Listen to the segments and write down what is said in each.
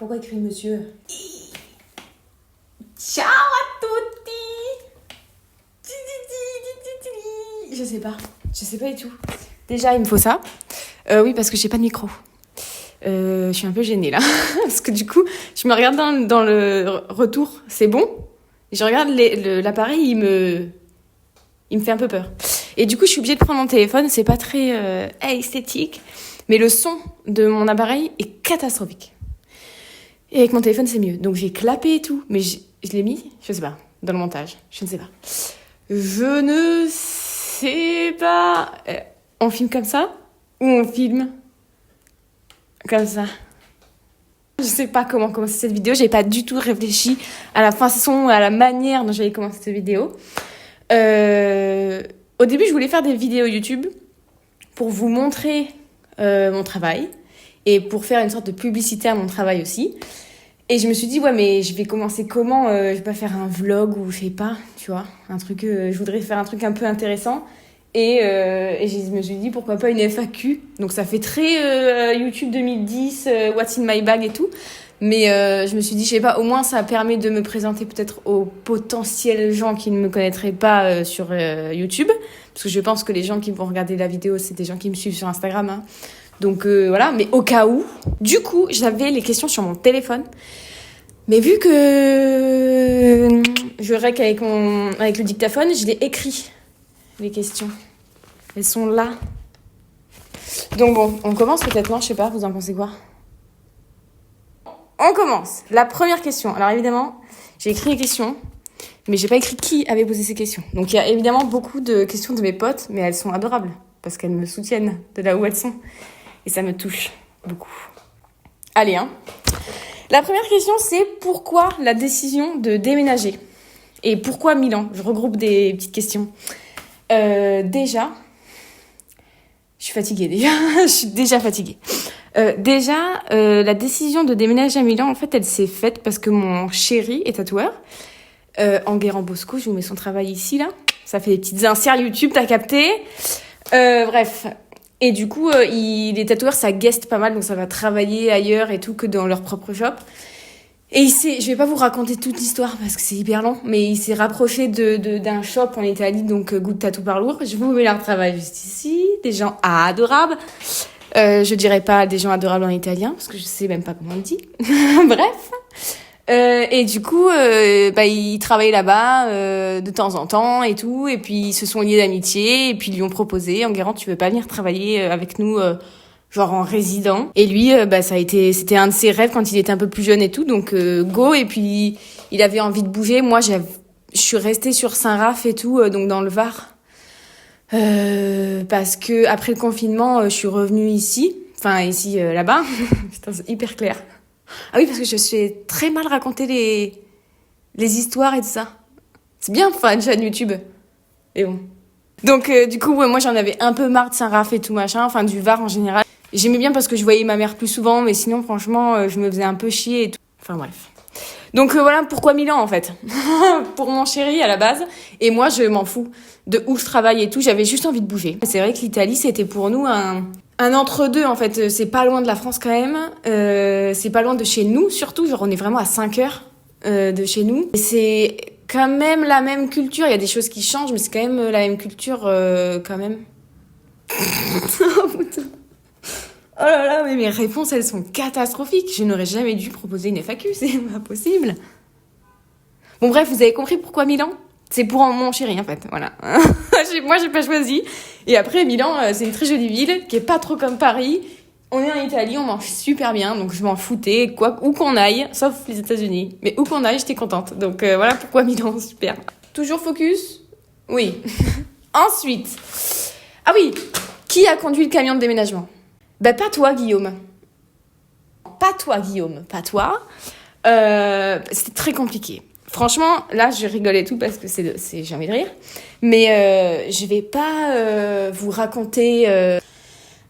Pourquoi écrit monsieur? Ciao à tutti. Je sais pas du tout. Déjà, il me faut ça. Oui, parce que j'ai pas de micro. Je suis un peu gênée là. Parce que du coup, je me regarde dans le retour. C'est bon. Je regarde l'appareil, il me fait un peu peur. Et du coup, je suis obligée de prendre mon téléphone. C'est pas très esthétique. Mais le son de mon appareil est catastrophique. Et avec mon téléphone, c'est mieux. Donc, j'ai clapé et tout. Mais je l'ai mis, je sais pas, dans le montage. Je ne sais pas. Je ne sais pas. On filme comme ça ou on filme comme ça? Je sais pas comment commencer cette vidéo. J'ai pas du tout réfléchi à la façon, à la manière dont j'allais commencer cette vidéo. Au début, je voulais faire des vidéos YouTube pour vous montrer mon travail et pour faire une sorte de publicité à mon travail aussi. Et je me suis dit, ouais, mais je vais commencer comment? Je vais pas faire un vlog ou je sais pas, tu vois, un truc. Je voudrais faire un truc un peu intéressant. Et je me suis dit, pourquoi pas une FAQ? Donc ça fait très YouTube 2010, What's in my bag et tout. Mais je me suis dit, je sais pas, au moins ça permet de me présenter peut-être aux potentiels gens qui ne me connaîtraient pas sur YouTube. Parce que je pense que les gens qui vont regarder la vidéo, c'est des gens qui me suivent sur Instagram. Hein. Donc voilà, mais au cas où. Du coup, j'avais les questions sur mon téléphone. Mais vu que je rec avec le dictaphone, je l'ai écrit. Les questions. Elles sont là. Donc bon, on commence peut-être, non? Je sais pas, vous en pensez quoi? On commence. La première question. Alors évidemment, j'ai écrit les questions, mais j'ai pas écrit qui avait posé ces questions. Donc il y a évidemment beaucoup de questions de mes potes, mais elles sont adorables, parce qu'elles me soutiennent de là où elles sont. Et ça me touche beaucoup. Allez, hein. La première question, c'est pourquoi la décision de déménager? Et pourquoi Milan? Je regroupe des petites questions. Déjà, je suis fatiguée déjà. Je suis déjà fatiguée. La décision de déménager à Milan, en fait, elle s'est faite parce que mon chéri est tatoueur. Enguerrand Bosco, je vous mets son travail ici, là. Ça fait des petites inserts YouTube, t'as capté. Bref. Et du coup, les tatoueurs, ça gueste pas mal, donc ça va travailler ailleurs et tout que dans leur propre shop. Et je vais pas vous raconter toute l'histoire parce que c'est hyper long, mais il s'est rapproché d'un shop en Italie, donc Good Tattoo Parlour. Je vous mets leur travail juste ici, des gens adorables. Je dirais pas des gens adorables en italien parce que je sais même pas comment on dit. Bref. Et du coup, ils travaillaient là-bas de temps en temps et tout, et puis ils se sont liés d'amitié, et puis ils lui ont proposé, Enguerrand, tu veux pas venir travailler avec nous genre en résident? Et lui, c'était un de ses rêves quand il était un peu plus jeune et tout, donc go. Et puis il avait envie de bouger. Moi, je suis restée sur Saint-Raph et tout, donc dans le Var, parce que après le confinement, je suis revenue ici, là-bas. Putain, c'est hyper clair. Ah oui, parce que je sais très mal raconter les histoires et tout ça. C'est bien, enfin, une chaîne YouTube. Et bon. Donc du coup, ouais, moi j'en avais un peu marre de Saint-Raph et tout machin, enfin du Var en général. J'aimais bien parce que je voyais ma mère plus souvent, mais sinon franchement je me faisais un peu chier et tout. Enfin bref. Donc voilà pourquoi Milan en fait. Pour mon chéri à la base. Et moi je m'en fous de où je travaille et tout, j'avais juste envie de bouger. C'est vrai que l'Italie c'était pour nous un entre-deux en fait. C'est pas loin de la France quand même, c'est pas loin de chez nous surtout, genre on est vraiment à 5 heures de chez nous. Et c'est quand même la même culture, il y a des choses qui changent, mais c'est quand même la même culture quand même. Oh putain. Oh là là, mais mes réponses, elles sont catastrophiques. Je n'aurais jamais dû proposer une FAQ, c'est pas possible. Bon bref, vous avez compris pourquoi Milan? C'est pour mon chéri en fait, voilà. Moi, j'ai pas choisi. Et après, Milan, c'est une très jolie ville, qui est pas trop comme Paris. On est en Italie, on mange super bien, donc je m'en foutais, où qu'on aille, sauf les États-Unis. Mais où qu'on aille, j'étais contente. Donc voilà pourquoi Milan, super. Toujours focus? Oui. Ensuite. Ah oui, qui a conduit le camion de déménagement? Pas toi, Guillaume. Pas toi, Guillaume. Pas toi. C'était très compliqué. Franchement, là, je rigole et tout parce que j'ai envie de rire. Mais je vais pas vous raconter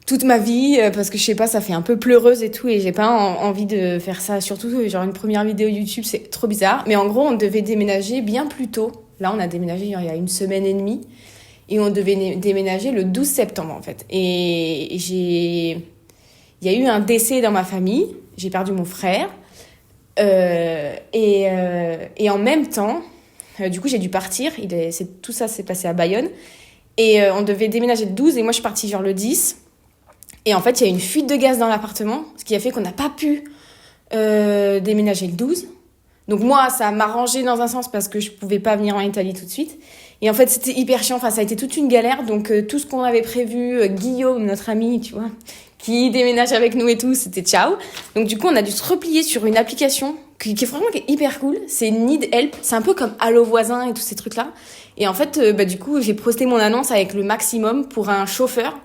toute ma vie parce que je sais pas, ça fait un peu pleureuse et tout et j'ai pas envie de faire ça. Surtout, genre une première vidéo YouTube, c'est trop bizarre. Mais en gros, on devait déménager bien plus tôt. Là, on a déménagé il y a 1 semaine et demie. Et on devait déménager le 12 septembre, en fait. Et il y a eu un décès dans ma famille. J'ai perdu mon frère. Et en même temps, du coup, j'ai dû partir. Tout ça s'est passé à Bayonne. Et on devait déménager le 12 et moi, je suis partie genre le 10. Et en fait, il y a eu une fuite de gaz dans l'appartement, ce qui a fait qu'on n'a pas pu déménager le 12. Donc moi, ça m'a arrangé dans un sens parce que je pouvais pas venir en Italie tout de suite. Et en fait, c'était hyper chiant. Enfin, ça a été toute une galère. Donc tout ce qu'on avait prévu, Guillaume, notre ami, tu vois, qui déménage avec nous et tout, c'était ciao. Donc du coup, on a dû se replier sur une application qui est hyper cool. C'est Need Help. C'est un peu comme Allo Voisin et tous ces trucs-là. Et en fait, du coup, j'ai posté mon annonce avec le maximum pour un chauffeur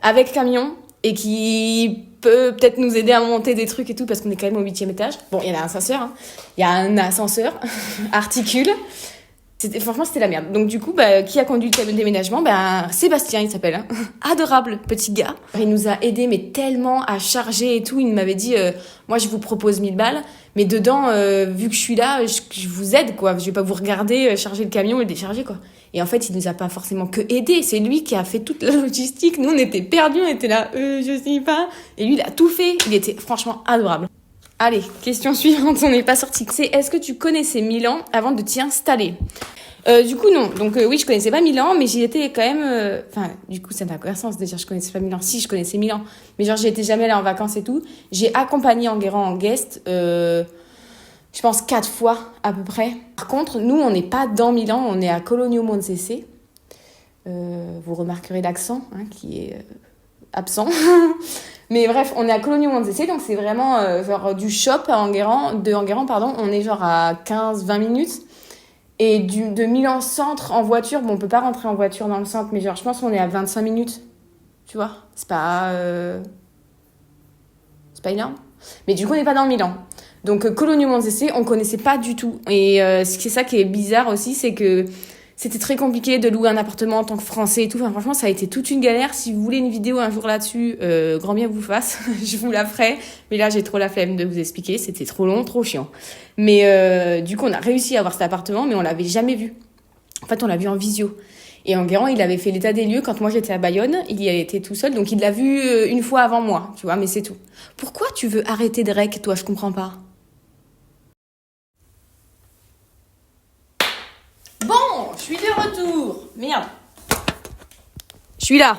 avec camion et qui peut peut-être nous aider à monter des trucs et tout parce qu'on est quand même au 8e étage. Bon, il y a un ascenseur, hein. Il y a un ascenseur articule. Franchement, c'était la merde. Donc du coup, qui a conduit le déménagement? Sébastien, il s'appelle. Hein. Adorable petit gars. Il nous a aidé mais tellement à charger et tout. Il m'avait dit, moi je vous propose 1000 balles, mais dedans, vu que je suis là, je vous aide, quoi. Je vais pas vous regarder charger le camion et le décharger, quoi. Et en fait, il nous a pas forcément que aidé. C'est lui qui a fait toute la logistique. Nous, on était perdus, on était là, je sais pas. Et lui, il a tout fait. Il était franchement adorable. Allez, question suivante, on n'est pas sorti. C'est est-ce que tu connaissais Milan avant de t'y installer? Du coup, non. Donc oui, je connaissais pas Milan, mais j'y étais quand même... Enfin, du coup, ça n'a aucun sens de dire je connaissais pas Milan. Si, je connaissais Milan. Mais genre, j'y étais jamais allée en vacances et tout. J'ai accompagné Enguerrand en guest, je pense 4 fois à peu près. Par contre, nous, on n'est pas dans Milan, on est à Cologno Monzese. Vous remarquerez l'accent, hein, qui est absent. Mais bref, on est à Cologno Monzese, donc c'est vraiment genre du shop à Enguerrand, pardon. On est genre à 15-20 minutes. Et de Milan centre en voiture, bon, on peut pas rentrer en voiture dans le centre, mais genre, je pense qu'on est à 25 minutes. Tu vois, c'est pas énorme. Mais du coup, on n'est pas dans Milan. Donc, Cologno Monzese, on connaissait pas du tout. Et c'est ça qui est bizarre aussi, c'est que c'était très compliqué de louer un appartement en tant que Français et tout. Enfin, franchement, ça a été toute une galère. Si vous voulez une vidéo un jour là-dessus, grand bien vous fasse. Je vous la ferai. Mais là, j'ai trop la flemme de vous expliquer. C'était trop long, trop chiant. Mais du coup, on a réussi à avoir cet appartement, mais on l'avait jamais vu. En fait, on l'a vu en visio. Et Enguerrand, il avait fait l'état des lieux quand moi j'étais à Bayonne. Il y était tout seul, donc il l'a vu une fois avant moi, tu vois, mais c'est tout. Pourquoi tu veux arrêter de rec, toi? Je comprends pas. Bon, je suis de retour. Merde. Je suis là.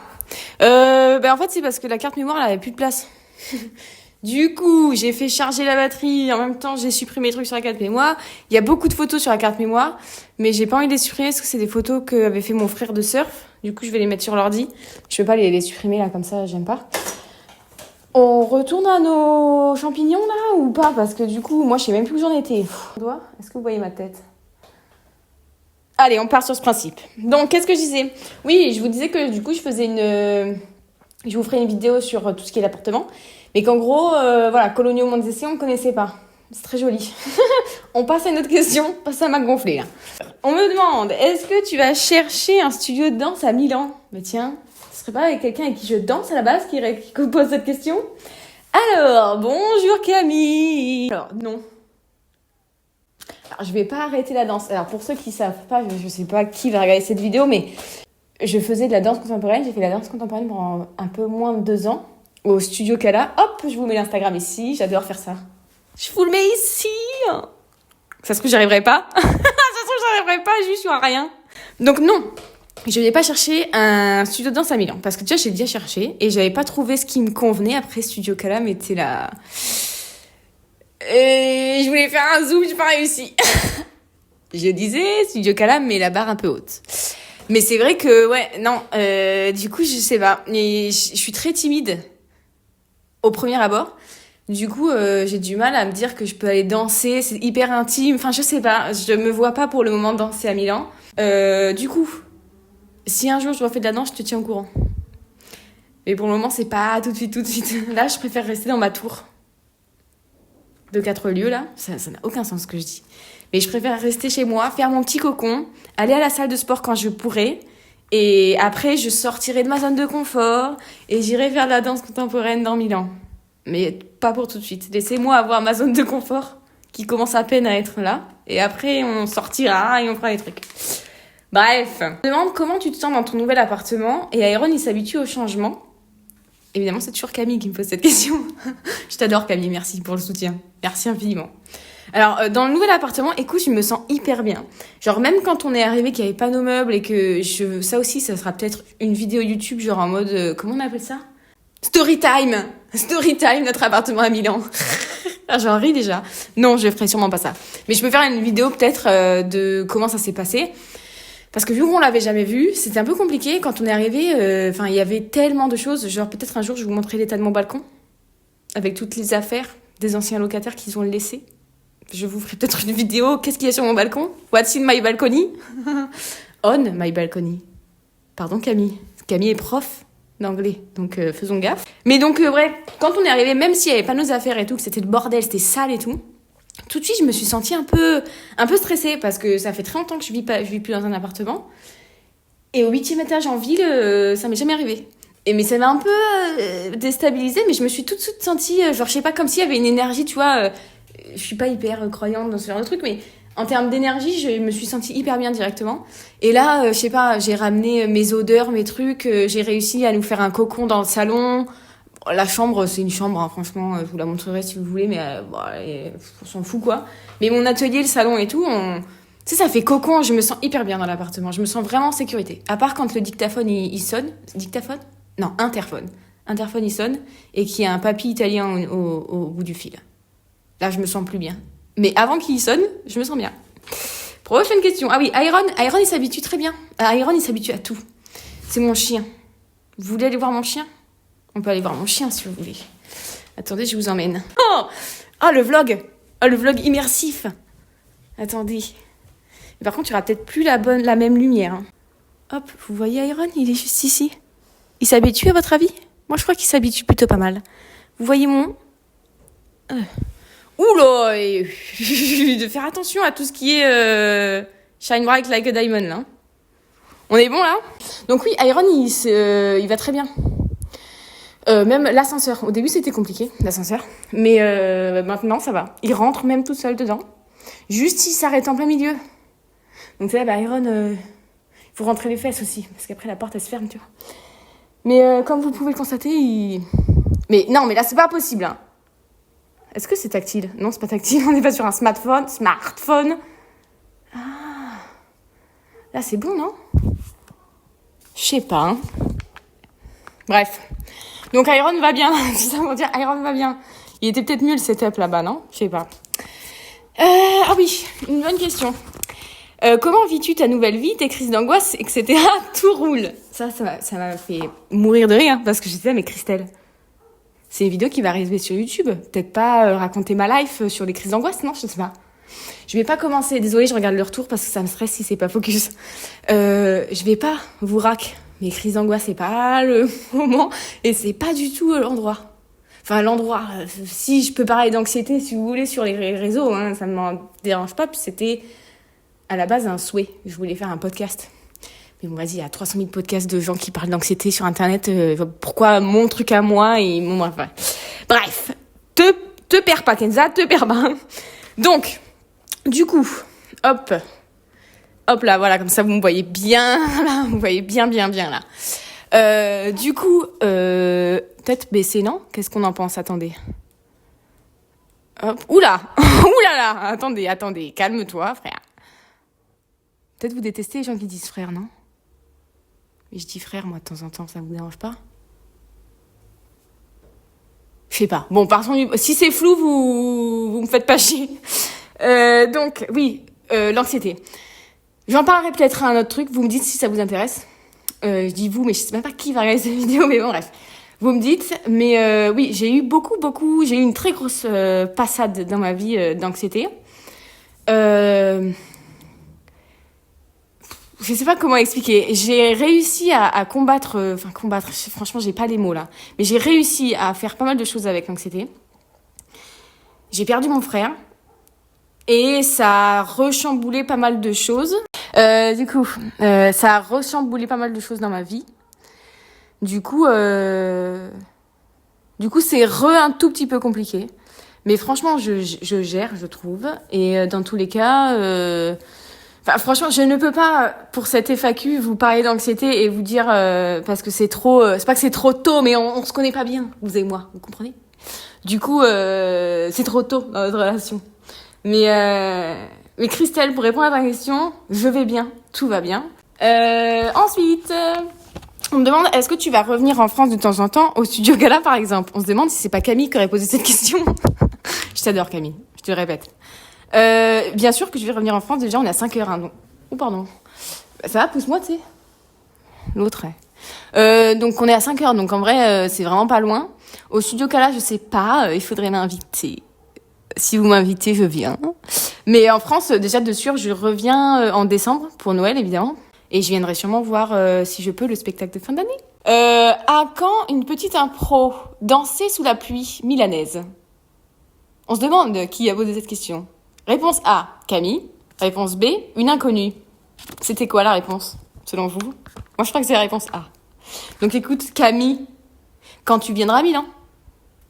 En fait, c'est parce que la carte mémoire, elle avait plus de place. Du coup, j'ai fait charger la batterie. En même temps, j'ai supprimé les trucs sur la carte mémoire. Il y a beaucoup de photos sur la carte mémoire, mais j'ai pas envie de les supprimer parce que c'est des photos qu'avait fait mon frère de surf. Du coup, je vais les mettre sur l'ordi. Je veux pas les supprimer là comme ça, j'aime pas. On retourne à nos champignons là ou pas? Parce que du coup, moi, je sais même plus où j'en étais. Est-ce que vous voyez ma tête? Allez, on part sur ce principe. Donc, qu'est-ce que je disais? Oui, je vous disais que du coup, je vous ferai une vidéo sur tout ce qui est l'appartement. Mais qu'en gros, voilà, Cologno Monzese, on ne connaissait pas. C'est très joli. On passe à une autre question. Ça m'a gonflé, là. On me demande, est-ce que tu vas chercher un studio de danse à Milan? Mais tiens, ce serait pas avec quelqu'un avec qui je danse à la base qui pose cette question? Alors, bonjour Camille. Alors, non. Alors, je vais pas arrêter la danse. Alors, pour ceux qui savent pas, je sais pas qui va regarder cette vidéo, mais je faisais de la danse contemporaine. J'ai fait de la danse contemporaine pendant un peu moins de 2 ans au studio Kala. Hop, je vous mets l'Instagram ici. J'adore faire ça. Je vous le mets ici. Ça se trouve, j'arriverai pas. Ça se trouve, j'arriverai pas. Je suis à rien. Donc, non. Je n'ai pas cherché un studio de danse à Milan. Parce que déjà, j'ai déjà cherché et j'avais pas trouvé ce qui me convenait. Après, studio Kala mettait là. Et je voulais faire un zoom, j'ai pas réussi. Je disais studio Kala, mais la barre un peu haute. Mais c'est vrai que, ouais, non, du coup, je sais pas. Et je suis très timide au premier abord. Du coup, j'ai du mal à me dire que je peux aller danser. C'est hyper intime. Enfin, je sais pas. Je me vois pas pour le moment danser à Milan. Du coup, si un jour je refais de la danse, je te tiens au courant. Mais pour le moment, c'est pas tout de suite. Là, je préfère rester dans ma tour de 4 lieux, là. Ça n'a aucun sens ce que je dis. Mais je préfère rester chez moi, faire mon petit cocon, aller à la salle de sport quand je pourrai. Et après, je sortirai de ma zone de confort et j'irai faire de la danse contemporaine dans Milan. Mais pas pour tout de suite. Laissez-moi avoir ma zone de confort qui commence à peine à être là. Et après, on sortira et on fera des trucs. Bref. Je me demande comment tu te sens dans ton nouvel appartement. Et Aaron, il s'habitue au changement. Évidemment, c'est toujours Camille qui me pose cette question. Je t'adore, Camille. Merci pour le soutien. Merci infiniment. Alors, dans le nouvel appartement, écoute, je me sens hyper bien. Genre, même quand on est arrivé, qu'il n'y avait pas nos meubles et que ça aussi, ça sera peut-être une vidéo YouTube, genre en mode, comment on appelle ça? Story time! Story time, notre appartement à Milan. Ah, j'en ris déjà. Non, je ferai sûrement pas ça. Mais je peux faire une vidéo peut-être de comment ça s'est passé. Parce que vu qu'on l'avait jamais vu, c'était un peu compliqué. Quand on est arrivé, il y avait tellement de choses. Genre, peut-être un jour, je vous montrerai l'état de mon balcon. Avec toutes les affaires des anciens locataires qu'ils ont laissées. Je vous ferai peut-être une vidéo. Qu'est-ce qu'il y a sur mon balcon? What's in my balcony? On my balcony. Pardon, Camille. Camille est prof d'anglais, donc faisons gaffe. Mais donc, bref, quand on est arrivé, même s'il n'y avait pas nos affaires et tout, que c'était le bordel, c'était sale et tout de suite, je me suis sentie un peu stressée parce que ça fait très longtemps que je vis plus dans un appartement. Et au 8e étage en ville, ça m'est jamais arrivé. Mais ça m'a un peu déstabilisée, mais je me suis tout de suite sentie, genre, je sais pas, comme s'il y avait une énergie, tu vois. Je suis pas hyper croyante dans ce genre de truc, mais en termes d'énergie, je me suis sentie hyper bien directement. Et là, je sais pas, j'ai ramené mes odeurs, mes trucs, j'ai réussi à nous faire un cocon dans le salon. La chambre, c'est une chambre, hein, franchement, je vous la montrerai si vous voulez, mais on s'en fout, quoi. Mais mon atelier, le salon et tout, tu sais, ça fait cocon, je me sens hyper bien dans l'appartement, je me sens vraiment en sécurité. À part quand le dictaphone, il sonne. Dictaphone? Non, interphone. Interphone, il sonne, et qu'il y a un papy italien au bout du fil. Là, je me sens plus bien. Mais avant qu'il sonne, je me sens bien. Prochaine question. Ah oui, Iron, il s'habitue très bien. Iron, il s'habitue à tout. C'est mon chien. Vous voulez aller voir mon chien? On peut aller voir mon chien si vous voulez. Attendez, je vous emmène. Oh, le vlog. Oh, le vlog immersif. Attendez. Par contre, il n'y aura peut-être plus la même lumière. Hein. Hop, vous voyez Iron? Il est juste ici. Il s'habitue à votre avis? Moi, je crois qu'il s'habitue plutôt pas mal. Vous voyez mon... Oula, de faire attention à tout ce qui est shine bright like a diamond, là. On est bon, là? Donc oui, Iron, il va très bien. Même l'ascenseur. Au début, c'était compliqué, l'ascenseur. Mais maintenant, ça va. Il rentre même tout seul dedans. Juste, il s'arrête en plein milieu. Donc là, Iron, il faut rentrer les fesses aussi. Parce qu'après, la porte, elle se ferme, tu vois. Mais comme vous pouvez le constater, Mais non, mais là, c'est pas possible, hein. Est-ce que c'est tactile? Non, c'est pas tactile. On n'est pas sur un smartphone. Ah. Là, c'est bon, non? Je sais pas, hein. Bref. Donc, Iron va bien. C'est ça pour dire, Iron va bien. Il était peut-être mieux le setup là-bas, non? Je sais pas. Ah oui, une bonne question. Comment vis-tu ta nouvelle vie, tes crises d'angoisse, etc. Tout roule. Ça m'a fait mourir de rire, parce que j'étais là, mais Christelle, c'est une vidéo qui va arriver sur YouTube. Peut-être pas raconter ma life sur les crises d'angoisse, non? Je sais pas. Je vais pas commencer. Désolée, je regarde le retour parce que ça me stresse si c'est pas focus. Je vais pas vous rac. Mes crises d'angoisse, c'est pas le moment et c'est pas du tout l'endroit. Enfin, l'endroit. Si je peux parler d'anxiété, si vous voulez, sur les réseaux, hein, ça ne m'en dérange pas. Puis c'était à la base un souhait. Je voulais faire un podcast. Mais bon, vas-y, il y a 300 000 podcasts de gens qui parlent d'anxiété sur Internet. Pourquoi mon truc à moi et mon... Bref, te perds pas, Kenza, te perds pas. Donc, du coup, hop là, voilà, comme ça vous me voyez bien, là, vous voyez bien, là. Du coup, peut-être baisser, non? Qu'est-ce qu'on en pense? Attendez. Hop, oula là, attendez, calme-toi, frère. Peut-être vous détestez les gens qui disent frère, non? Mais je dis frère, moi, de temps en temps, ça vous dérange pas? Je sais pas. Bon, si c'est flou, vous me faites pas chier. Donc, oui, l'anxiété. J'en parlerai peut-être à un autre truc. Vous me dites si ça vous intéresse. Je dis vous, mais je sais même pas qui va regarder cette vidéo, mais bon, bref. Vous me dites. Mais oui, j'ai eu j'ai eu une très grosse passade dans ma vie d'anxiété. Je sais pas comment expliquer. J'ai réussi à combattre, franchement, j'ai pas les mots là. Mais j'ai réussi à faire pas mal de choses avec l'anxiété. J'ai perdu mon frère. Et ça a rechamboulé pas mal de choses. Ça a rechamboulé pas mal de choses dans ma vie. Du coup, c'est un tout petit peu compliqué. Mais franchement, je gère, je trouve. Et dans tous les cas... franchement, je ne peux pas, pour cette FAQ, vous parler d'anxiété et vous dire... parce que c'est trop... c'est pas que c'est trop tôt, mais on se connaît pas bien, vous et moi. Vous comprenez? Du coup, c'est trop tôt dans notre relation. Mais Christelle, pour répondre à ta question, je vais bien, tout va bien. Ensuite, on me demande, est-ce que tu vas revenir en France de temps en temps au Studio Gala, par exemple? On se demande si c'est pas Camille qui aurait posé cette question. Je t'adore, Camille, je te le répète. Bien sûr que je vais revenir en France, déjà on est à 5h, hein, donc... Oh, pardon. Ça va, pousse-moi, tu sais. L'autre, ouais. Donc on est à 5h, donc en vrai, c'est vraiment pas loin. Au Studio Gala, je sais pas, il faudrait m'inviter. Si vous m'invitez, je viens. Mais en France, déjà de sûr, je reviens en décembre, pour Noël, évidemment. Et je viendrai sûrement voir, si je peux, le spectacle de fin d'année. À quand une petite impro? Danser sous la pluie milanaise. On se demande qui a posé cette question. Réponse A, Camille. Réponse B, une inconnue. C'était quoi la réponse, selon vous? Moi, je crois que c'est la réponse A. Donc écoute, Camille, quand tu viendras à Milan.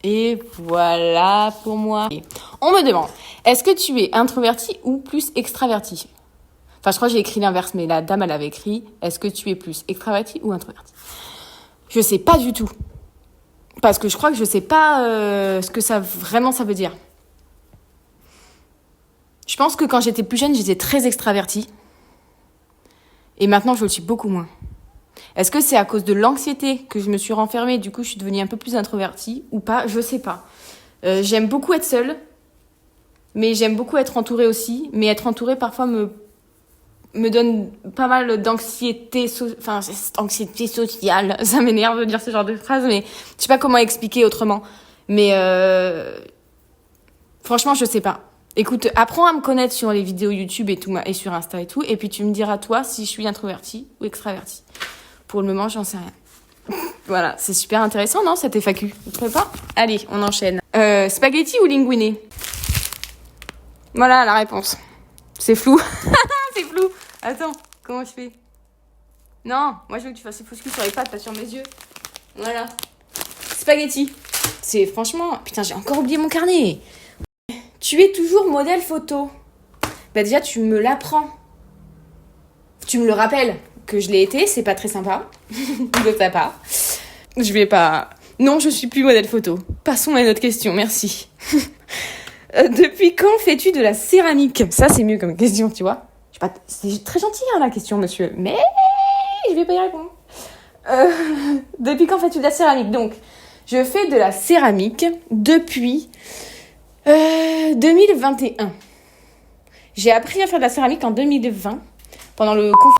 Et voilà pour moi. On me demande, est-ce que tu es introverti ou plus extraverti? Enfin, je crois que j'ai écrit l'inverse, mais la dame, elle avait écrit, est-ce que tu es plus extraverti ou introverti? Je sais pas du tout. Parce que je crois que je sais pas ce que ça veut dire. Je pense que quand j'étais plus jeune, j'étais très extravertie. Et maintenant, je le suis beaucoup moins. Est-ce que c'est à cause de l'anxiété que je me suis renfermée et du coup, je suis devenue un peu plus introvertie ou pas? Je sais pas. J'aime beaucoup être seule, mais j'aime beaucoup être entourée aussi. Mais être entourée, parfois, me donne pas mal d'anxiété, anxiété sociale. Ça m'énerve de dire ce genre de phrase, mais je sais pas comment expliquer autrement. Mais franchement, je sais pas. Écoute, apprends à me connaître sur les vidéos YouTube et tout, et sur Insta et tout, et puis tu me diras toi si je suis introvertie ou extravertie. Pour le moment, j'en sais rien. Voilà, c'est super intéressant, non, cette FAQ? Vous trouvez pas? Allez, on enchaîne. Spaghetti ou linguine? Voilà la réponse. C'est flou. C'est flou. Attends, comment je fais? Non, moi je veux que tu fasses les fausses culs sur les pattes, pas sur mes yeux. Voilà. Spaghetti. C'est franchement... Putain, j'ai encore oublié mon carnet. Tu es toujours modèle photo. Bah déjà, tu me l'apprends. Tu me le rappelles que je l'ai été, c'est pas très sympa. De ta part. Je vais pas... Non, je suis plus modèle photo. Passons à une autre question, merci. Depuis quand fais-tu de la céramique? Ça, c'est mieux comme question, tu vois. Je sais pas, c'est très gentil, hein, la question, monsieur. Mais je vais pas y répondre. Depuis quand fais-tu de la céramique? Donc, je fais de la céramique depuis 2021. J'ai appris à faire de la céramique en 2020, pendant le confinement.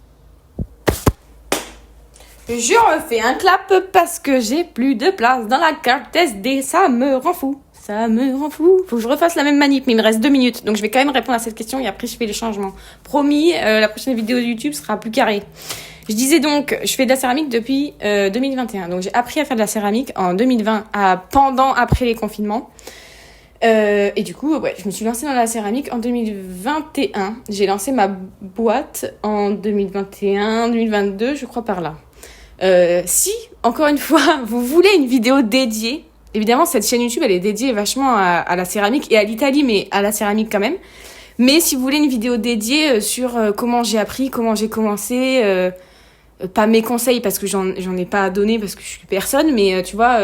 Je refais un clap parce que j'ai plus de place dans la carte SD. Ça me rend fou. Ça me rend fou. Faut que je refasse la même manip, mais il me reste 2 minutes. Donc je vais quand même répondre à cette question et après je fais les changements. Promis, la prochaine vidéo de YouTube sera plus carrée. Je disais donc, je fais de la céramique depuis 2021. Donc j'ai appris à faire de la céramique en 2020, après les confinements. Et du coup, ouais, je me suis lancée dans la céramique en 2021. J'ai lancé ma boîte en 2021, 2022, je crois par là. Si, encore une fois, vous voulez une vidéo dédiée, évidemment, cette chaîne YouTube, elle est dédiée vachement à la céramique et à l'Italie, mais à la céramique quand même. Mais si vous voulez une vidéo dédiée sur comment j'ai appris, comment j'ai commencé, pas mes conseils parce que j'en ai pas à donner parce que je suis personne, mais tu vois,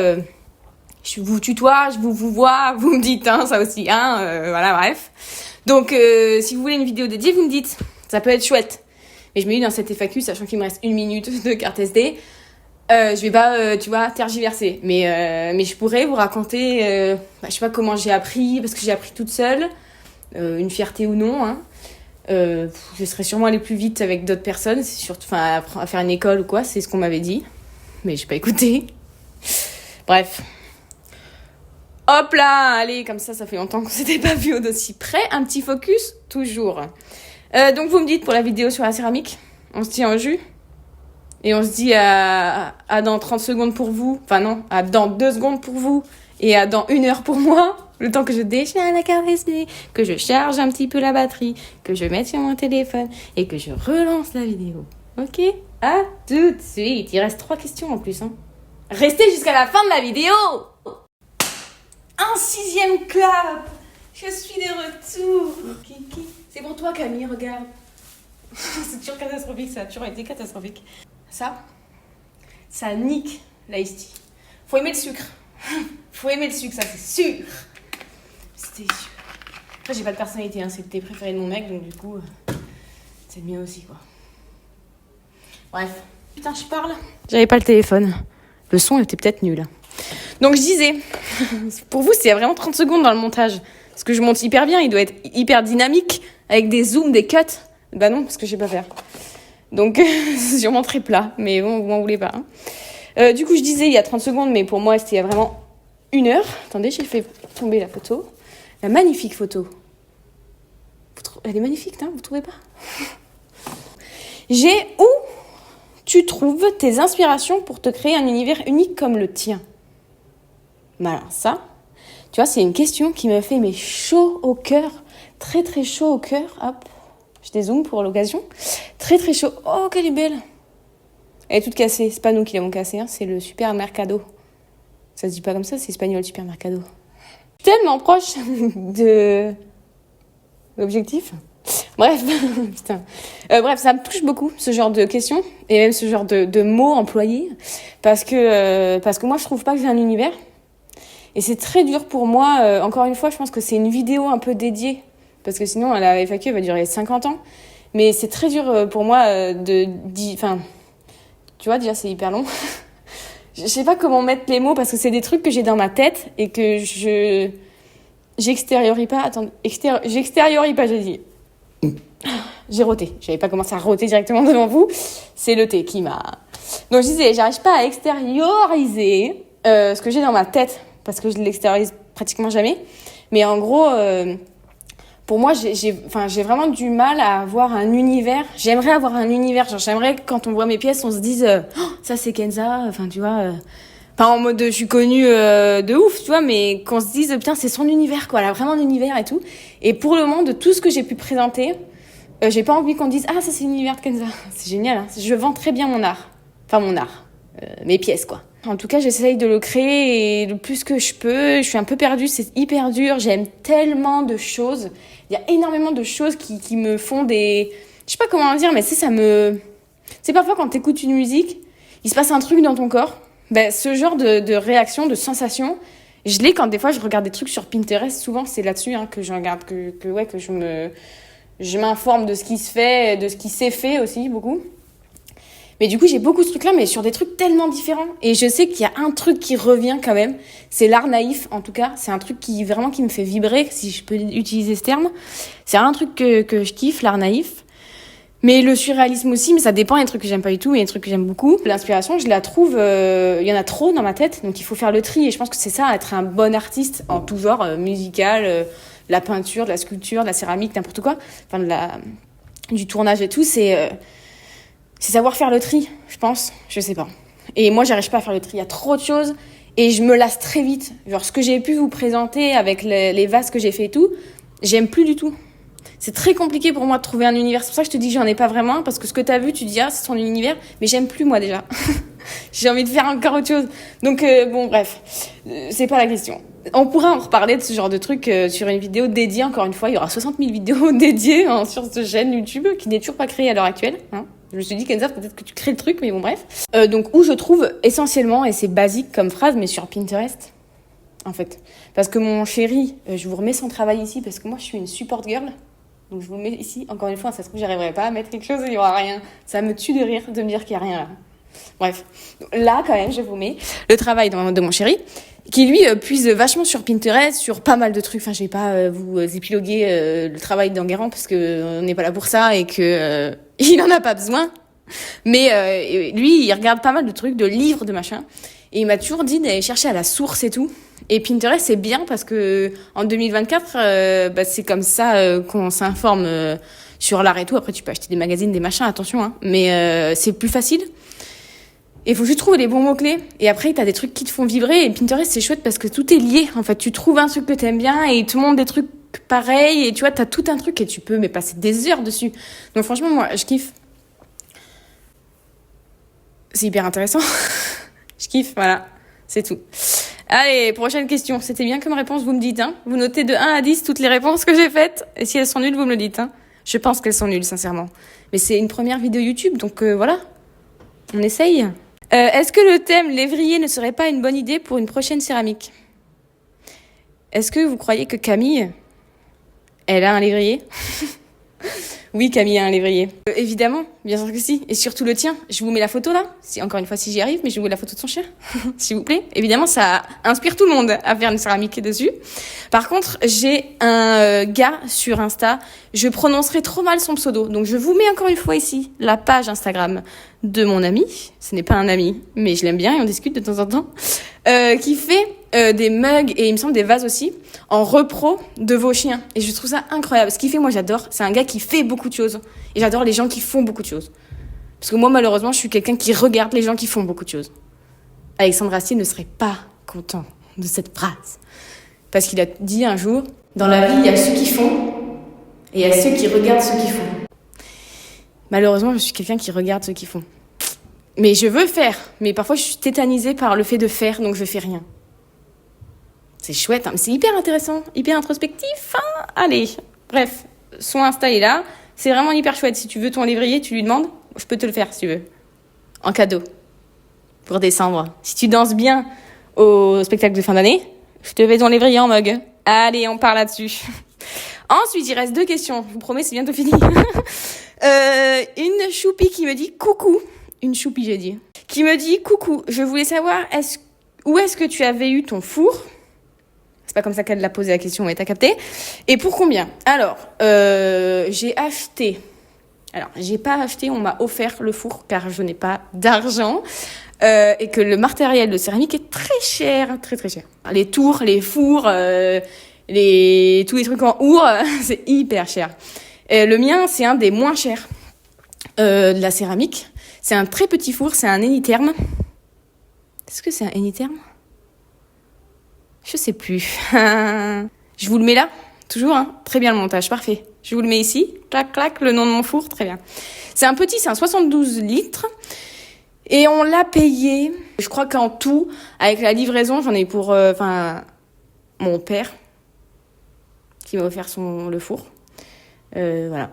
je vous tutoie, je vous vois, vous me dites, hein, ça aussi, hein, voilà, bref. Donc, si vous voulez une vidéo dédiée, vous me dites, ça peut être chouette. Mais je me dis dans cette FAQ, sachant qu'il me reste 1 minute de carte SD, je vais pas, tu vois, tergiverser. Mais je pourrais vous raconter, je sais pas comment j'ai appris, parce que j'ai appris toute seule, une fierté ou non, hein. Je serais sûrement allée plus vite avec d'autres personnes, c'est surtout, à faire une école ou quoi, c'est ce qu'on m'avait dit. Mais j'ai pas écouté. Bref. Hop là, allez, comme ça fait longtemps qu'on s'était pas vu au dossier près. Un petit focus, toujours. Donc vous me dites pour la vidéo sur la céramique, on se tient au jus. Et on se dit à dans 30 secondes pour vous. Enfin non, à dans 2 secondes pour vous. Et à dans 1 heure pour moi. Le temps que je déchaîne la carte SD, que je charge un petit peu la batterie, que je mette sur mon téléphone et que je relance la vidéo. Ok? À tout de suite. Il reste 3 questions en plus, hein. Restez jusqu'à la fin de la vidéo. Un 6e clap. Je suis de retour. Kiki. C'est pour toi, Camille, regarde. C'est toujours catastrophique, ça a toujours été catastrophique. Ça nique l'ice tea. Faut aimer le sucre. Faut aimer le sucre, ça c'est sûr. C'était sûr. Après, j'ai pas de personnalité, hein. C'est le thé préféré de mon mec, donc du coup, c'est le mien aussi, quoi. Bref. Putain, je parle. J'avais pas le téléphone. Le son était peut-être nul. Donc, je disais, pour vous, c'est vraiment 30 secondes dans le montage. Parce que je monte hyper bien, il doit être hyper dynamique, avec des zooms, des cuts. Bah non, parce que je sais pas faire. Donc, c'est sûrement très plat, mais bon, vous m'en voulez pas. Hein. Du coup, je disais il y a 30 secondes, mais pour moi, c'était il y a vraiment 1 heure. Attendez, j'ai fait tomber la photo. La magnifique photo. Elle est magnifique, hein, vous trouvez pas? J'ai où tu trouves tes inspirations pour te créer un univers unique comme le tien? Bah alors ça, tu vois, c'est une question qui me fait chaud au cœur. Très très chaud au cœur. Hop, je dézoome pour l'occasion. Très très chaud. Oh, qu'elle est belle. Elle est toute cassée. C'est pas nous qui l'avons cassée, hein, c'est le supermercado. Ça se dit pas comme ça, c'est espagnol, supermercado. Tellement proche de l'objectif. Bref, putain. Bref, ça me touche beaucoup, ce genre de questions, et même ce genre de mots employés, parce que moi, je trouve pas que j'ai un univers. Et c'est très dur pour moi. Encore une fois, je pense que c'est une vidéo un peu dédiée, parce que sinon, la FAQ va durer 50 ans. Mais c'est très dur pour moi enfin, tu vois, déjà, c'est hyper long. Je sais pas comment mettre les mots, parce que c'est des trucs que j'ai dans ma tête, et que j'extériorise pas. Attends, j'extériorise pas, j'ai dit. J'ai roté. J'avais pas commencé à roter directement devant vous. C'est le thé qui m'a... Donc je disais, j'arrive pas à extérioriser ce que j'ai dans ma tête, parce que je l'extériorise pratiquement jamais. Mais en gros, pour moi, j'ai vraiment du mal à avoir un univers. J'aimerais avoir un univers. Genre, j'aimerais que quand on voit mes pièces, on se dise oh, ça c'est Kenza. Enfin, tu vois... Pas en mode je suis connue de ouf, tu vois, mais qu'on se dise putain, c'est son univers, quoi. Elle a vraiment un univers et tout. Et pour le moment, de tout ce que j'ai pu présenter, j'ai pas envie qu'on dise ah, ça c'est l'univers de Kenza. C'est génial, hein. Je vends très bien mon art. Enfin, mon art. Mes pièces, quoi. En tout cas, j'essaye de le créer et le plus que je peux. Je suis un peu perdue, c'est hyper dur. J'aime tellement de choses. Il y a énormément de choses qui me font des... Je sais pas comment dire, mais ça me... C'est parfois quand t'écoutes une musique, il se passe un truc dans ton corps. Ben, ce genre de réaction, de sensation, je l'ai quand des fois je regarde des trucs sur Pinterest. Souvent, c'est là-dessus hein, que je regarde, que je m'informe de ce qui se fait, de ce qui s'est fait aussi, beaucoup. Mais du coup, j'ai beaucoup de trucs là, mais sur des trucs tellement différents. Et je sais qu'il y a un truc qui revient quand même. C'est l'art naïf, en tout cas. C'est un truc qui me fait vibrer, si je peux utiliser ce terme. C'est un truc que je kiffe, l'art naïf. Mais le surréalisme aussi, mais ça dépend, il y a des trucs que j'aime pas du tout, il y a des trucs que j'aime beaucoup. L'inspiration, je la trouve, il y en a trop dans ma tête, donc il faut faire le tri. Et je pense que c'est ça, être un bon artiste en tout genre, musical, la peinture, de la sculpture, de la céramique, n'importe quoi. Enfin, du tournage et tout, c'est savoir faire le tri, je pense, je sais pas. Et moi, j'arrive pas à faire le tri, il y a trop de choses, et je me lasse très vite. Genre, ce que j'ai pu vous présenter avec les vases que j'ai fait et tout, j'aime plus du tout. C'est très compliqué pour moi de trouver un univers. C'est pour ça que je te dis que j'en ai pas vraiment, parce que ce que t'as vu, tu dis ah, c'est son univers, mais j'aime plus moi déjà. J'ai envie de faire encore autre chose. Donc bon, bref, c'est pas la question. On pourra en reparler de ce genre de truc sur une vidéo dédiée, encore une fois. Il y aura 60 000 vidéos dédiées hein, sur cette chaîne YouTube qui n'est toujours pas créée à l'heure actuelle. Hein. Je me suis dit, Kenza, peut-être que tu crées le truc, mais bon, bref. Donc, où je trouve essentiellement, et c'est basique comme phrase, mais sur Pinterest, en fait. Parce que mon chéri, je vous remets son travail ici, parce que moi, je suis une support girl. Donc, je vous le mets ici. Encore une fois, ça se trouve, j'arriverai pas à mettre quelque chose, il y aura rien. Ça me tue de rire de me dire qu'il y a rien là. Bref. Là, quand même, je vous mets le travail de mon chéri, qui lui puise vachement sur Pinterest, sur pas mal de trucs. Enfin, je vais pas vous épiloguer le travail d'Enguerrand, parce que on n'est pas là pour ça et que il en a pas besoin. Mais lui, il regarde pas mal de trucs, de livres, de machin. Et il m'a toujours dit d'aller chercher à la source et tout. Et Pinterest, c'est bien parce que en 2024, c'est comme ça qu'on s'informe sur l'art et tout. Après, tu peux acheter des magazines, des machins, attention. Hein. Mais c'est plus facile. Et il faut juste trouver les bons mots-clés. Et après, t'as des trucs qui te font vibrer. Et Pinterest, c'est chouette parce que tout est lié. En fait, tu trouves un truc que t'aimes bien et il te montre des trucs pareils. Et tu vois, t'as tout un truc et tu peux passer des heures dessus. Donc franchement, moi, je kiffe. C'est hyper intéressant. Je kiffe, voilà. C'est tout. Allez, prochaine question. C'était bien comme réponse, vous me dites. Hein. Vous notez de 1 à 10 toutes les réponses que j'ai faites. Et si elles sont nulles, vous me le dites. Hein. Je pense qu'elles sont nulles, sincèrement. Mais c'est une première vidéo YouTube, donc voilà. On essaye. Est-ce que le thème lévrier ne serait pas une bonne idée pour une prochaine céramique ? Est-ce que vous croyez que Camille Elle a un lévrier. Oui, Camille a un lévrier. Évidemment, bien sûr que si. Et surtout le tien. Je vous mets la photo là. Encore une fois, si j'y arrive, mais je vous mets la photo de son chien. S'il vous plaît. Évidemment, ça inspire tout le monde à faire une céramique dessus. Par contre, j'ai un gars sur Insta. Je prononcerai trop mal son pseudo. Donc, je vous mets encore une fois ici la page Instagram de mon ami. Ce n'est pas un ami, mais je l'aime bien et on discute de temps en temps. Qui fait des mugs et il me semble des vases aussi en repro de vos chiens. Et je trouve ça incroyable. Ce qu'il fait, moi j'adore. C'est un gars qui fait beaucoup de choses. Et j'adore les gens qui font beaucoup de choses. Parce que moi, malheureusement, je suis quelqu'un qui regarde les gens qui font beaucoup de choses. Alexandre Astier ne serait pas content de cette phrase. Parce qu'il a dit un jour, dans la vie, il y a ceux qui font et il y a ceux qui regardent ceux qui font. Malheureusement, je suis quelqu'un qui regarde ceux qui font. Mais je veux faire. Mais parfois, je suis tétanisée par le fait de faire, donc je fais rien. C'est chouette, hein, mais c'est hyper intéressant, hyper introspectif. Hein. Allez, bref, son Insta est là. C'est vraiment hyper chouette. Si tu veux ton lévrier, tu lui demandes. Je peux te le faire, si tu veux. En cadeau. Pour décembre. Si tu danses bien au spectacle de fin d'année, je te fais ton lévrier en mug. Allez, on part là-dessus. Ensuite, il reste 2 questions. Je vous promets, c'est bientôt fini. Une choupie qui me dit coucou. Une choupie, j'ai dit. Qui me dit coucou. Je voulais savoir où est-ce que tu avais eu ton four? C'est pas comme ça qu'elle l'a posé la question, mais t'as capté. Et pour combien? Alors, j'ai pas acheté, on m'a offert le four car je n'ai pas d'argent. Et que le matériel de céramique est très cher, très très cher. Les tours, les fours, tous les trucs en our, c'est hyper cher. Le mien, c'est un des moins chers de la céramique. C'est un très petit four, c'est un Énitherme. Est-ce que c'est un Énitherme? Je sais plus. Je vous le mets là, toujours, hein. Très bien le montage, parfait. Je vous le mets ici, clac, clac, le nom de mon four, très bien. C'est un 72 litres. Et on l'a payé, je crois qu'en tout, avec la livraison, j'en ai pour mon père, qui m'a offert le four. Voilà.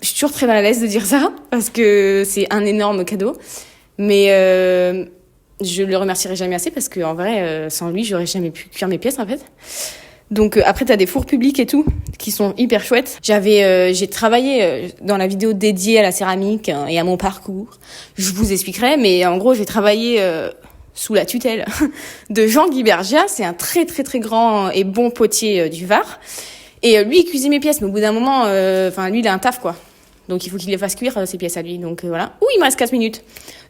Je suis toujours très mal à l'aise de dire ça, parce que c'est un énorme cadeau. Mais je le remercierai jamais assez, parce qu'en vrai, sans lui, j'aurais jamais pu cuire mes pièces, en fait. Donc après, t'as des fours publics et tout, qui sont hyper chouettes. J'ai travaillé dans la vidéo dédiée à la céramique et à mon parcours. Je vous expliquerai, mais en gros, j'ai travaillé sous la tutelle de Jean-Guy Bergia. C'est un très très très grand et bon potier du Var. Et lui, il cuisait mes pièces, mais au bout d'un moment, lui, il a un taf, quoi. Donc il faut qu'il les fasse cuire, ses pièces à lui. Donc voilà. Ouh, il me reste 4 minutes.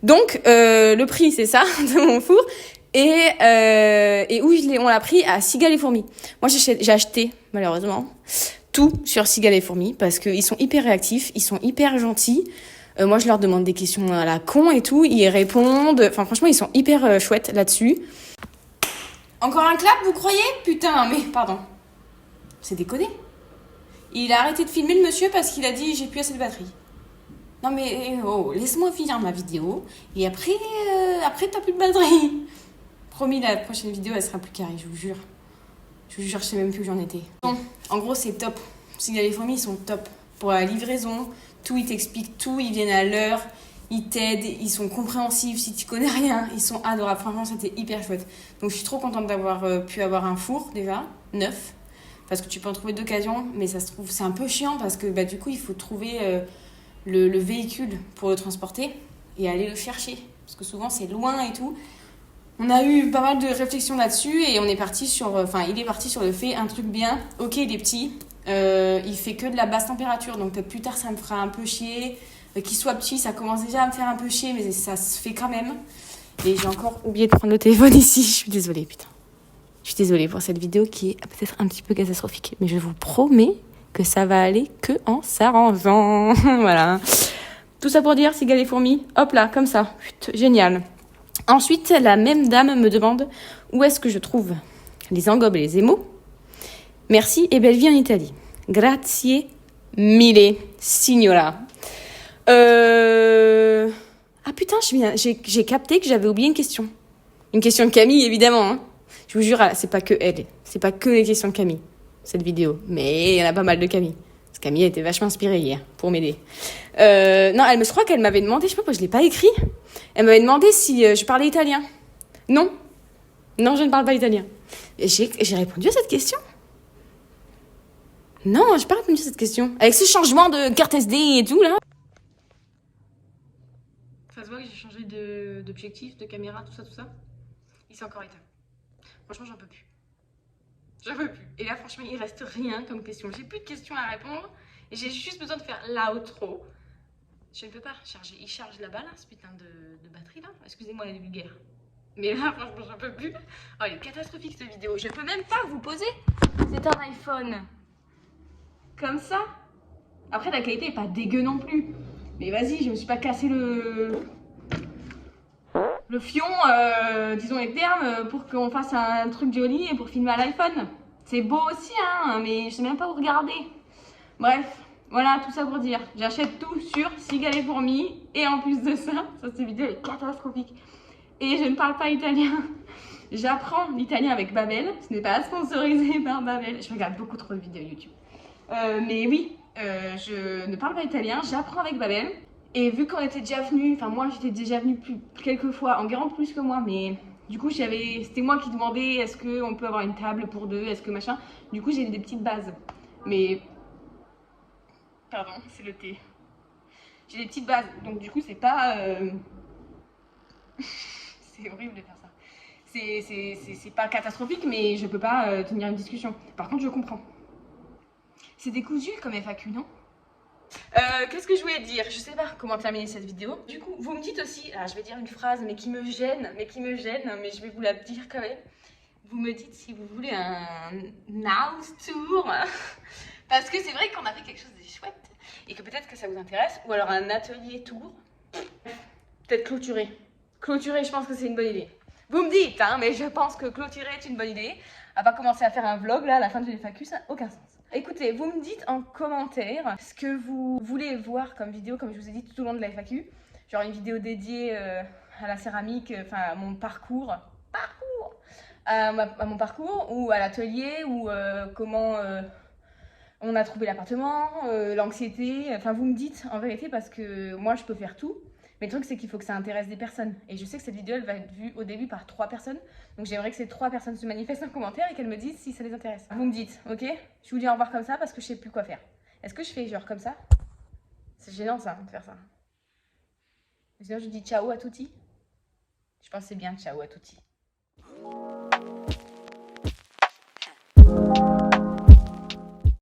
Donc le prix, c'est ça, de mon four. Et où on l'a pris à Cigales et Fourmis. Moi, j'ai acheté, malheureusement, tout sur Cigales et Fourmis parce qu'ils sont hyper réactifs, ils sont hyper gentils. Moi, je leur demande des questions à la con et tout, ils répondent. Enfin, franchement, ils sont hyper chouettes là-dessus. Encore un clap, vous croyez? Putain, mais pardon. C'est déconné. Il a arrêté de filmer le monsieur parce qu'il a dit j'ai plus assez de batterie. Non mais laisse-moi finir ma vidéo et après t'as plus de batterie. Promis, la prochaine vidéo, elle sera plus carrée, je vous jure. Je vous jure, je sais même plus où j'en étais. Bon, en gros, c'est top. Cigales et Fourmis, ils sont top. Pour la livraison, tout, ils t'expliquent tout, ils viennent à l'heure, ils t'aident, ils sont compréhensifs si tu connais rien, ils sont adorables. Franchement, c'était hyper chouette. Donc, je suis trop contente d'avoir pu avoir un four, déjà, neuf. Parce que tu peux en trouver d'occasion, mais ça se trouve, c'est un peu chiant parce que du coup, il faut trouver le véhicule pour le transporter et aller le chercher. Parce que souvent, c'est loin et tout. On a eu pas mal de réflexions là-dessus et il est parti sur le fait, un truc bien, ok, il est petit, il fait que de la basse température, donc peut-être plus tard ça me fera un peu chier, qu'il soit petit, ça commence déjà à me faire un peu chier, mais ça se fait quand même. Et j'ai encore oublié de prendre le téléphone ici, je suis désolée, putain. Je suis désolée pour cette vidéo qui est peut-être un petit peu catastrophique, mais je vous promets que ça va aller que en s'arrangeant. Voilà. Tout ça pour dire, Cigales et Fourmis, hop là, comme ça, putain, génial. Ensuite, la même dame me demande où est-ce que je trouve les engobes et les émaux. Merci et belle vie en Italie. Grazie mille, signora. Ah putain, j'ai capté que j'avais oublié une question. Une question de Camille, évidemment. Hein. Je vous jure, c'est pas que elle. C'est pas que les questions de Camille, cette vidéo. Mais il y en a pas mal de Camille. Parce que Camille a été vachement inspirée hier pour m'aider. Non, je crois qu'elle m'avait demandé, je sais pas pourquoi je l'ai pas écrit. Elle m'avait demandé si je parlais italien. Non, je ne parle pas italien. Et j'ai répondu à cette question. Non, j'ai pas répondu à cette question. Avec ce changement de carte SD et tout, là. Ça se voit que j'ai changé d'objectif, de caméra, tout ça. Il s'est encore éteint. Franchement, j'en peux plus. J'en peux plus. Et là, franchement, il reste rien comme question. J'ai plus de questions à répondre. Et j'ai juste besoin de faire l'outro. Je ne peux pas charger. Il charge là-bas, là, ce putain de batterie, là. Excusez-moi, elle est vulgaire. Mais là, franchement, j'en peux plus. Oh, elle est catastrophique, cette vidéo. Je peux même pas vous poser. C'est un iPhone. Comme ça. Après, la qualité est pas dégueu non plus. Mais vas-y, je me suis pas cassé le fion, disons les termes, pour qu'on fasse un truc joli et pour filmer à l'iPhone. C'est beau aussi, hein, mais je sais même pas où regarder. Bref, voilà, tout ça pour dire. J'achète tout sur Cigale et Fourmis. Et en plus de ça, cette vidéo est catastrophique. Et je ne parle pas italien. J'apprends l'italien avec Babel. Ce n'est pas sponsorisé par Babel. Je regarde beaucoup trop de vidéos YouTube. Mais oui, je ne parle pas italien. J'apprends avec Babel. Et vu qu'on était déjà venu, enfin moi j'étais déjà venue quelques fois, en garant plus que moi, mais du coup c'était moi qui demandais est-ce qu'on peut avoir une table pour deux, est-ce que machin. Du coup j'ai des petites bases. Mais... Pardon, c'est le thé. J'ai des petites bases, donc du coup c'est pas... c'est horrible de faire ça. C'est pas catastrophique, mais je peux pas tenir une discussion. Par contre je comprends. C'est décousu comme FAQ, non? Qu'est-ce que je voulais dire? Je sais pas comment terminer cette vidéo. Du coup, vous me dites aussi, je vais dire une phrase mais qui me gêne, mais je vais vous la dire quand même. Vous me dites si vous voulez un house tour. Parce que c'est vrai qu'on a fait quelque chose de chouette et que peut-être que ça vous intéresse. Ou alors un atelier tour. Peut-être clôturer. Clôturer, je pense que c'est une bonne idée. Vous me dites, hein, mais je pense que clôturer est une bonne idée. À pas commencer à faire un vlog là à la fin de l'FAQ, ça n'a aucun sens. Écoutez, vous me dites en commentaire ce que vous voulez voir comme vidéo, comme je vous ai dit tout au long de la FAQ. Genre une vidéo dédiée à la céramique, enfin à mon parcours, à mon parcours, ou à l'atelier, ou comment on a trouvé l'appartement, l'anxiété. Enfin, vous me dites en vérité parce que moi je peux faire tout. Mais le truc, c'est qu'il faut que ça intéresse des personnes. Et je sais que cette vidéo, elle va être vue au début par 3 personnes. Donc j'aimerais que ces 3 personnes se manifestent en commentaire et qu'elles me disent si ça les intéresse. Vous me dites, ok? Je vous dis au revoir comme ça parce que je sais plus quoi faire. Est-ce que je fais genre comme ça? C'est gênant ça, de faire ça. Sinon je dis ciao à tutti. Je pense que c'est bien ciao à tutti.